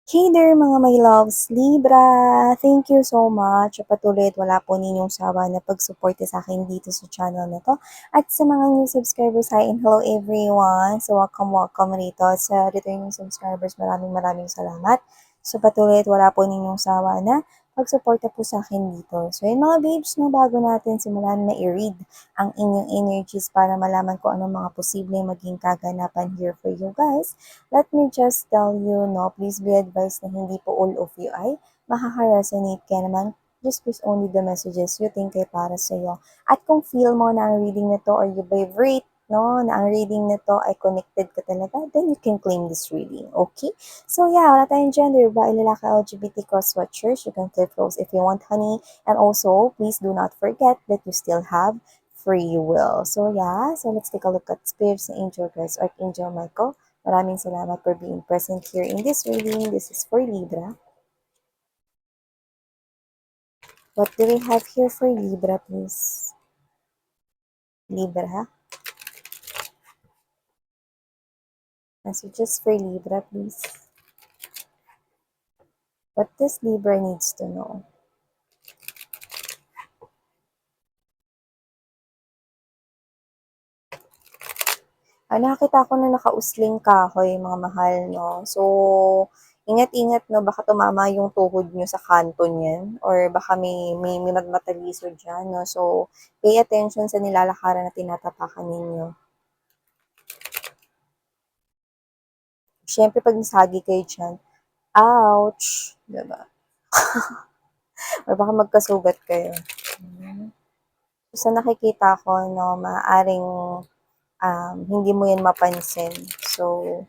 Hey there mga my loves, Libra! Thank you so much sa patuloy at wala po ninyong sawa na pagsuporta sa akin dito sa channel na to. At sa mga new subscribers, hi and hello everyone! So welcome rito. At sa returning subscribers, maraming salamat. So patuloy at wala po ninyong sawa na pagsuporta po sa akin dito. So yun mga babes, no, bago natin simulan na i-read ang inyong energies para malaman ko anong mga posibleng maging kaganapan here for you guys. Let me just tell you, no, please be advised na hindi po all of you ay makaka-resonate kaya naman just choose only the messages you think ay para sa iyo. At kung feel mo na ang reading na to or you vibrate, no, na ang reading na to ay connected ka talaga, then you can claim this reading, okay? So yeah, wala tayong gender, babae, lalaki, LGBT, cross-watchers, you can click those if you want, honey. And also, please do not forget that you still have free will. So yeah, so let's take a look at spirits and angel guys, Archangel Michael. Maraming salamat for being present here in this reading. This is for Libra. What do we have here for Libra, please? Libra. Messages for Libra, please. What does Libra needs to know? Nakita ko na nakausling kahoy, mga mahal, no? So, ingat-ingat, no? Baka tumama yung tuhod nyo sa kanto niyan. Or baka may magmatalisod dyan, no? So, pay attention sa nilalakaran na tinatapakan ninyo. Siyempre, pag nasagi kayo dyan, ouch! Diba? Or baka magkasugat kayo. Sa nakikita ko, no, maaring hindi mo yan mapansin. So,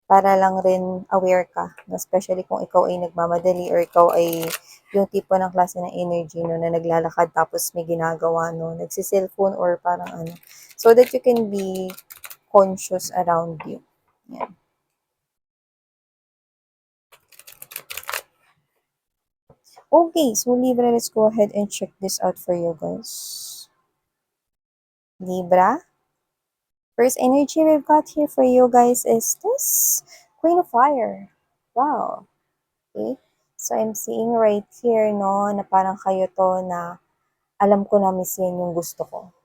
para lang rin aware ka, especially kung ikaw ay nagmamadali or ikaw ay yung tipo ng klase ng energy, no, na naglalakad tapos may ginagawa, no, nagsiselfone or parang ano. So that you can be conscious around you. Yan. Okay, so Libra, let's go ahead and check this out for you guys. Libra, first energy we've got here for you guys is this Queen of Fire. Wow. Okay. So I'm seeing right here, no, na parang kayo to na alam ko na miss yan yung gusto ko.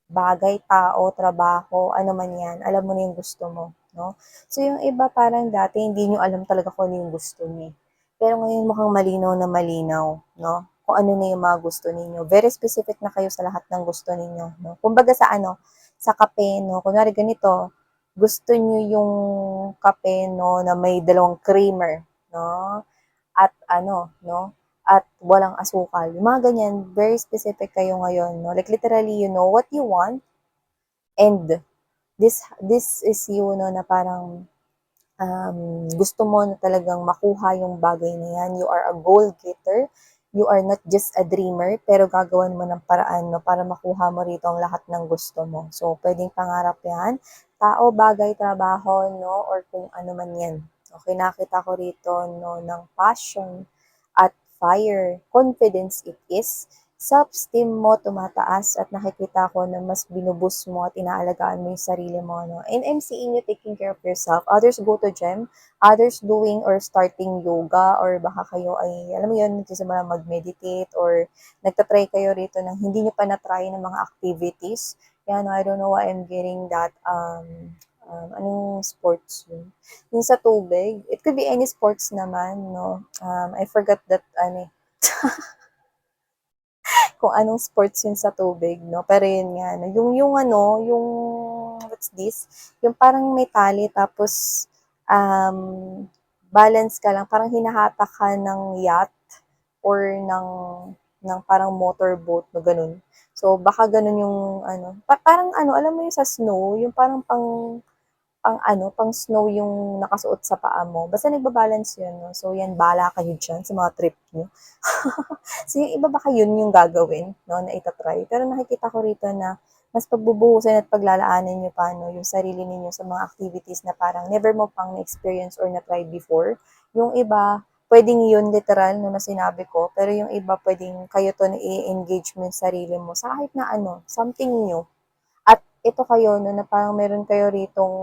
Bagay, tao, trabaho, ano man yan, alam mo na yung gusto mo, no? So yung iba parang dati hindi nyo alam talaga kung ano yung gusto niyo. Pero ngayon mukhang malinaw na malinaw, no? Kung ano na yung mga gusto ninyo. Very specific na kayo sa lahat ng gusto ninyo, no? Kumbaga sa ano, sa kape, no? Kunwari ganito, gusto niyo yung kape, no, na may dalawang creamer, no? At ano, no? At walang asukal. Yung mga ganyan, very specific kayo ngayon, no? Like literally, you know what you want and this is you, no, na parang gusto mo na talagang makuha yung bagay na yan. You are a goal getter. You are not just a dreamer, pero gagawan mo ng paraan, no, para makuha mo rito ang lahat ng gusto mo. So, pwedeng pangarap yan. Tao, bagay, trabaho, no, or kung ano man yan. Okay, nakita ko rito, no, ng passion at fire. Confidence it is. Self-esteem mo tumataas at nakikita ko na mas binubus mo at inaalagaan mo yung sarili mo. No? And I'm seeing you taking care of yourself. Others go to gym, others doing or starting yoga, or baka kayo ay, alam mo yun, nagsisimula mag-meditate, or nagtatry kayo rito ng hindi nyo pa na-try ng mga activities. Yan, no, I don't know why I'm getting that, anong sports yun? Yung sa tubig, it could be any sports naman, no? I forgot that, ano, kung anong sports yun sa tubig, no? Pero yun nga, no? Yung ano, yung, what's this? Yung parang may tali, tapos, balance ka lang, parang hinahatak ka ng yacht, or ng parang motorboat, no, ganun. So, baka ganun yung, ano, parang ano, alam mo yung sa snow, yung parang pang snow yung nakasuot sa paa mo. Basta nagbabalance yun, no? So, yan, bala kayo dyan sa mga trip nyo. So, yung iba baka yun yung gagawin, no, na itatry. Pero nakikita ko rito na mas pagbubuhusan at paglalaanan nyo pa, no, yung sarili ninyo sa mga activities na parang never mo pang na-experience or na-try before. Yung iba, pwedeng yun literal, no, na sinabi ko, pero yung iba, pwedeng kayo to na i-engage mo yung sarili mo sa kahit na ano, something new. At ito kayo, no, na parang meron kayo ritong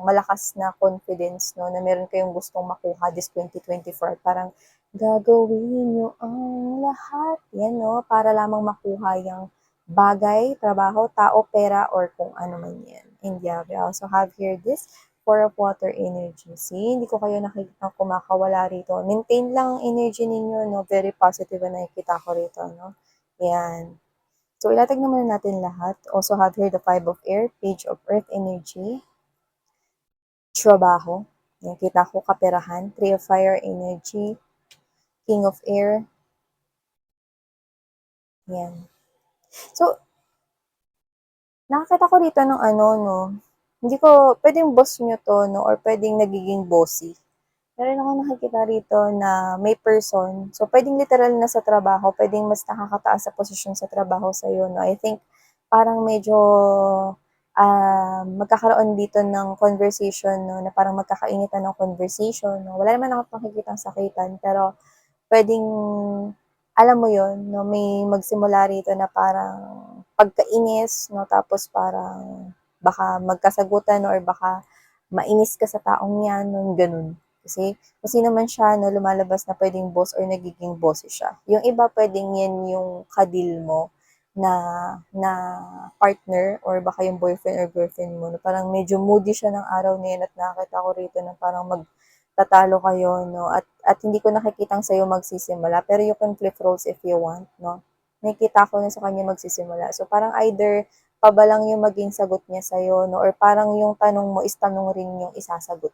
malakas na confidence, no, na meron kayong gustong makuha this 2024. Parang gagawin nyo ang lahat. Yan, no, para lamang makuha yung bagay, trabaho, tao, pera, or kung ano man yan. And yeah, we also have here this Four of Water energy. See, hindi ko kayo nakikita kumakawala rito. Maintain lang ang energy ninyo, no? Very positive na nakikita ko rito, no? Yan. So, ilatag naman natin lahat. Also have here the Five of Air, Page of Earth energy, trabaho. Nakikita ko kaperahan, Three of Fire energy, King of Air. Yan. So, nakakita ko rito ng ano, no? Hindi ko, pwedeng boss nyo to, no? Or pwedeng nagiging bossy. Meron akong nakikita rito na may person. So, pwedeng literal na sa trabaho, pwedeng mas nakakataas sa posisyon sa trabaho sa'yo, no? I think, parang medyo magkakaroon dito ng conversation, no? Na parang magkakainitan ng conversation, no? Wala naman ako nakikitang sakitan, pero pwedeng, alam mo yon, no? May magsimula rito na parang pagkainis, no? Tapos parang baka magkasagutan or baka mainis ka sa taong yan, no? Ganun. Kasi kung sino man siya, no, lumalabas na pwedeng boss or nagiging boss siya. Yung iba pwedeng yan yung kadil mo na na partner or baka yung boyfriend or girlfriend mo. No, parang medyo moody siya ng araw na yun at nakakita ko rito na parang magtatalo kayo, no? At hindi ko nakikitang sa'yo magsisimula. Pero you can flip roles if you want, no? Nakikita ko na sa kanya magsisimula. So parang either pa ba lang yung maging sagot niya sa'yo, no? Or parang yung tanong mo is tanong rin yung isasagot.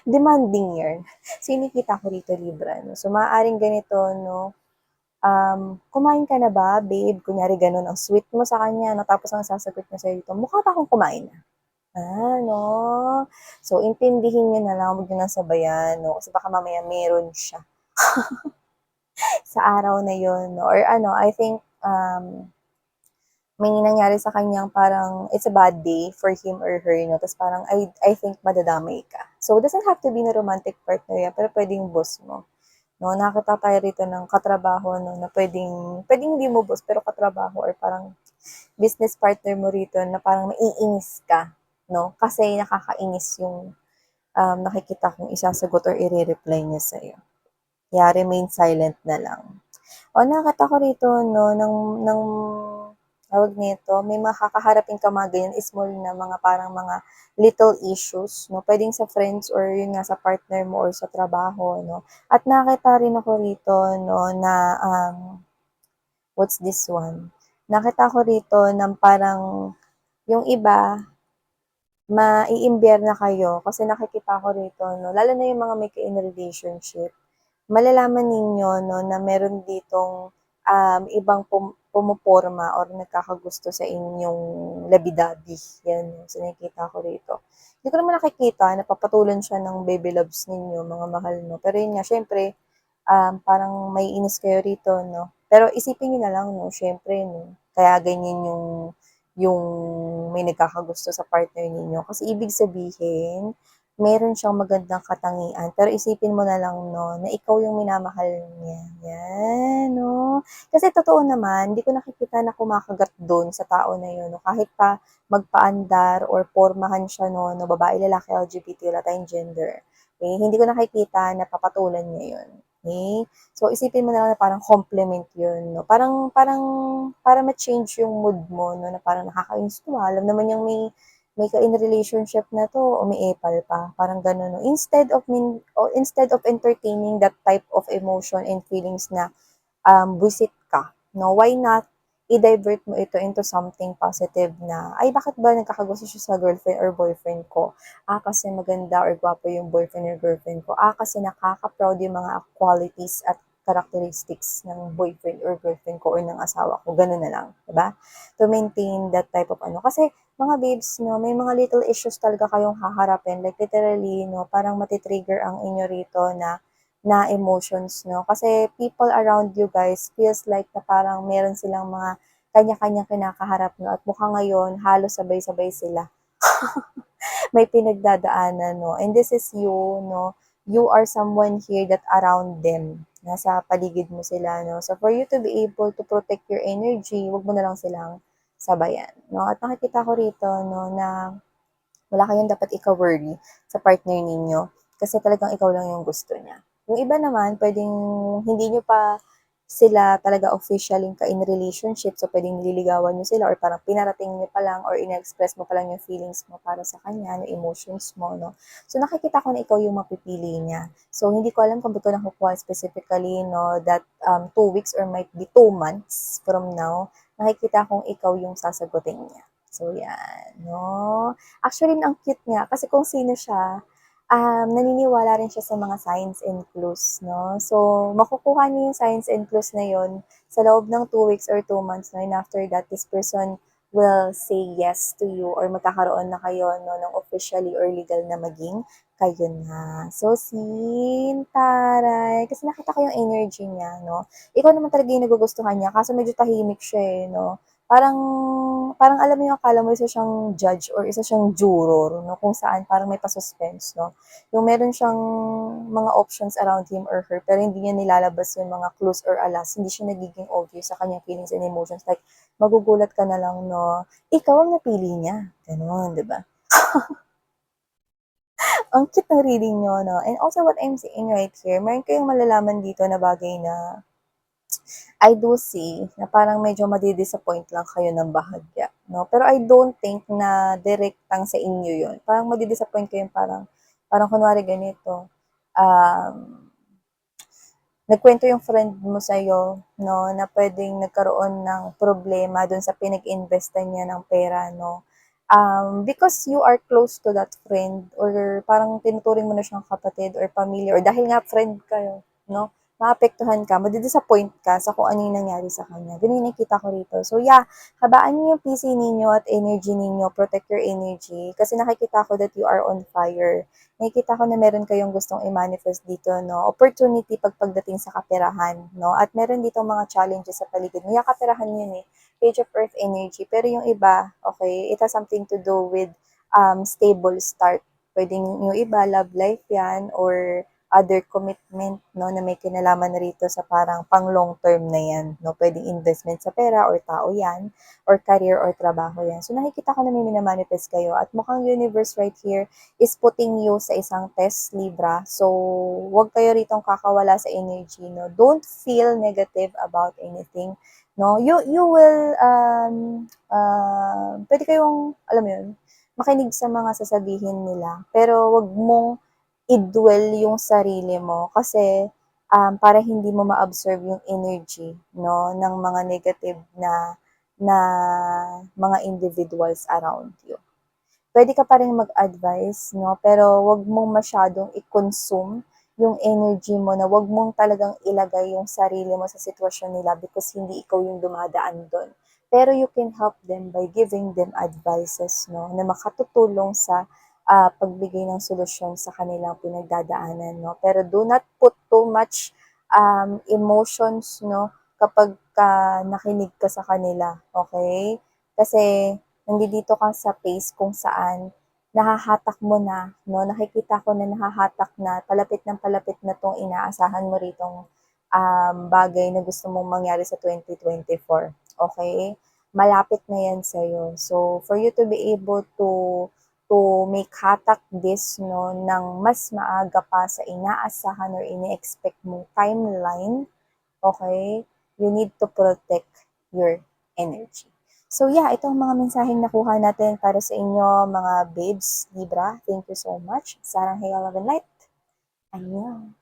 Demanding yarn. So, nakita ko rito, Libra, no? So, maaaring ganito, no? Kumain ka na ba, babe? Kunyari, ganun, ang sweet mo sa kanya, no? Tapos, ang sasagot niya sa'yo dito, mukha pa akong kumain na. No? So, intindihin niyo na lang, huwag niyo nang sabayan, no? Kasi baka mamaya meron siya sa araw na yun, no? Or ano, I think, may nangyari sa kanyang parang it's a bad day for him or her, no? Tapos parang I think madadamay ka. So, it doesn't have to be na romantic partner yan, pero pwedeng boss mo. No, nakita tayo rito ng katrabaho, no, na pwedeng hindi mo boss, pero katrabaho or parang business partner mo rito na parang maiinis ka, no? Kasi nakakainis yung nakikita kong isasagot or i-reply niya sa'yo. Kaya remain silent na lang. O nakita ko rito, no, ng tawag nito, may makakaharapin ka mga ganyan, small na mga parang mga little issues, no? Pwedeng sa friends or yun nga sa partner mo or sa trabaho, no? At nakita rin ako rito, no, na, what's this one? Nakita ko rito ng parang yung iba, maiimbyer na kayo kasi nakikita ko rito, no, lalo na yung mga may ka-in relationship, malalaman ninyo, no, na meron ditong ibang pumuporma or nagkakagusto sa inyong labi-dabi. Yan, so nakikita ko rito. Hindi ko naman nakikita na papatulan siya ng baby loves ninyo, mga mahal, no. Pero yun nga, syempre, parang may inis kayo rito, no. Pero isipin niyo na lang, no, syempre, no, kaya ganyan yung may nagkakagusto sa partner ninyo. Kasi ibig sabihin, meron siyang magandang katangian. Pero isipin mo na lang, no, na ikaw yung minamahal niya. Yan, no. Kasi totoo naman, hindi ko nakikita na kumakagat doon sa tao na yun. No? Kahit pa magpaandar or pormahan siya, no, babae, lalaki, LGBT, wala tayong gender. Okay? Hindi ko nakikita na papatulan niya yun. Okay? So, isipin mo na lang na parang compliment yun, no? Parang, para ma-change yung mood mo, no? Na parang nakakainis to, alam naman yung may ka in relationship na to, umiepal pa. Parang gano'n, no? Instead of entertaining that type of emotion and feelings na buisit ka, no? Why not i-divert mo ito into something positive na, ay, bakit ba nagkakagusto siya sa girlfriend or boyfriend ko? Kasi maganda or gwapo yung boyfriend or girlfriend ko. Kasi nakaka-proud yung mga qualities at characteristics ng boyfriend or girlfriend ko or ng asawa ko. Ganun na lang, diba? To maintain that type of ano. Kasi, mga babes, no, may mga little issues talaga kayong haharapin. Like, literally, no, parang matitrigger ang inyo rito na emotions, no? Kasi people around you guys feels like na parang meron silang mga kanya-kanyang kinakaharap, no? At mukha ngayon, halos sabay-sabay sila. May pinagdadaanan, no? And this is you, no? you are someone here that around them. Nasa paligid mo sila, no? So, for you to be able to protect your energy, wag mo na lang silang sabayan, no? At nakikita ko rito, no, na wala kayong dapat ika-worry sa partner ninyo kasi talagang ikaw lang yung gusto niya. Yung iba naman, pwedeng hindi nyo pa sila talaga officially ka-in relationship, so pwedeng nililigawan nyo sila or parang pinarating nyo pa lang or ina-express mo pa lang yung feelings mo para sa kanya, yung emotions mo, no? So nakikita ko na ikaw yung mapipili niya. So hindi ko alam kung ba't ko nakukuha specifically, no, that 2 weeks or might be 2 months from now, nakikita kong ikaw yung sasagutin niya. So, yan, no? Actually, ang cute nga kasi kung sino siya, naniniwala rin siya sa mga signs and clues, no? So, makukuha niyo yung signs and clues na yun sa loob ng 2 weeks or 2 months, no? And after that, this person will say yes to you or magkakaroon na kayo, no, ng officially or legal na maging kayo na. So, taray. Kasi nakita ko yung energy niya, no? Ikaw naman talaga yung nagugustuhan niya, kaso medyo tahimik siya, no? Parang parang alam mo yung akala mo isa siyang judge or isa siyang juror, no, kung saan parang may pa-suspense, no. Yung meron siyang mga options around him or her, pero hindi niya nilalabas yung mga clues or alas, hindi siya nagiging obvious sa kanyang feelings and emotions. Like, magugulat ka na lang, no, ikaw ang napili niya. Ganon, di ba? Ang cute ng reading nyo, no? And also what I'm seeing right here, meron kayong malalaman dito na bagay na I do see na parang medyo madi-disappoint lang kayo ng bahagya, no? Pero I don't think na direktang sa inyo yun. Parang madi-disappoint kayo parang kunwari ganito, um, nagkwento yung friend mo sa'yo, no, na pwedeng nagkaroon ng problema dun sa pinag-investan niya ng pera, no? Because you are close to that friend or parang tinuturing mo na siyang kapatid or pamilya or dahil nga friend kayo, no? Maapektuhan ka, madi-disappoint ka sa kung ano yung nangyari sa kanya. Ganun yung nakita ko rito. So yeah, habaan niyo yung PC ninyo at energy ninyo, protect your energy. Kasi nakikita ko that you are on fire. Nakikita ko na meron kayong gustong i-manifest dito, no? Opportunity pagdating sa kaperahan, no? At meron dito mga challenges sa paligid mo. Yung kaperahan yun eh. Page of Earth energy. Pero yung iba, okay, it has something to do with stable start. Pwedeng yung iba, love life yan, or other commitment, no, na may kinalaman na rito sa parang pang long term na yan, no, pwedeng investment sa pera or tao yan, or career or trabaho yan. So nakikita ko na may minamanifest kayo at mukhang universe right here is putting you sa isang test, Libra. So, wag kayo ritong kakawala sa energy, no. Don't feel negative about anything, no. You will pwede kayong alam mo yun, makinig sa mga sasabihin nila, pero wag mong i-dwell yung sarili mo kasi para hindi mo ma-absorb yung energy, no, ng mga negative na mga individuals around you. Pwede ka pa rin mag-advise, no, pero wag mong masyadong i-consume yung energy mo na wag mong talagang ilagay yung sarili mo sa sitwasyon nila because hindi ikaw yung dumadaan doon. Pero you can help them by giving them advices, no, na makatutulong sa pagbigay ng solusyon sa kanilang pinagdadaanan, no. Pero do not put too much emotions, no, kapag nakinig ka sa kanila, okay? Kasi nandito ka sa phase kung saan nahahatak mo na, no, nakikita ko na nahahatak na, palapit na 'tong inaasahan mo ritong bagay na gusto mong mangyari sa 2024, okay? Malapit na 'yan sa'yo. So, for you to be able to make hatak this, no, ng mas maaga pa sa inaasahan or ini-expect mong timeline, okay, you need to protect your energy. So yeah, itong mga mensaheng nakuha natin para sa inyo mga babes, Libra. Thank you so much. Sarang Hail Love and Light. Annyeong.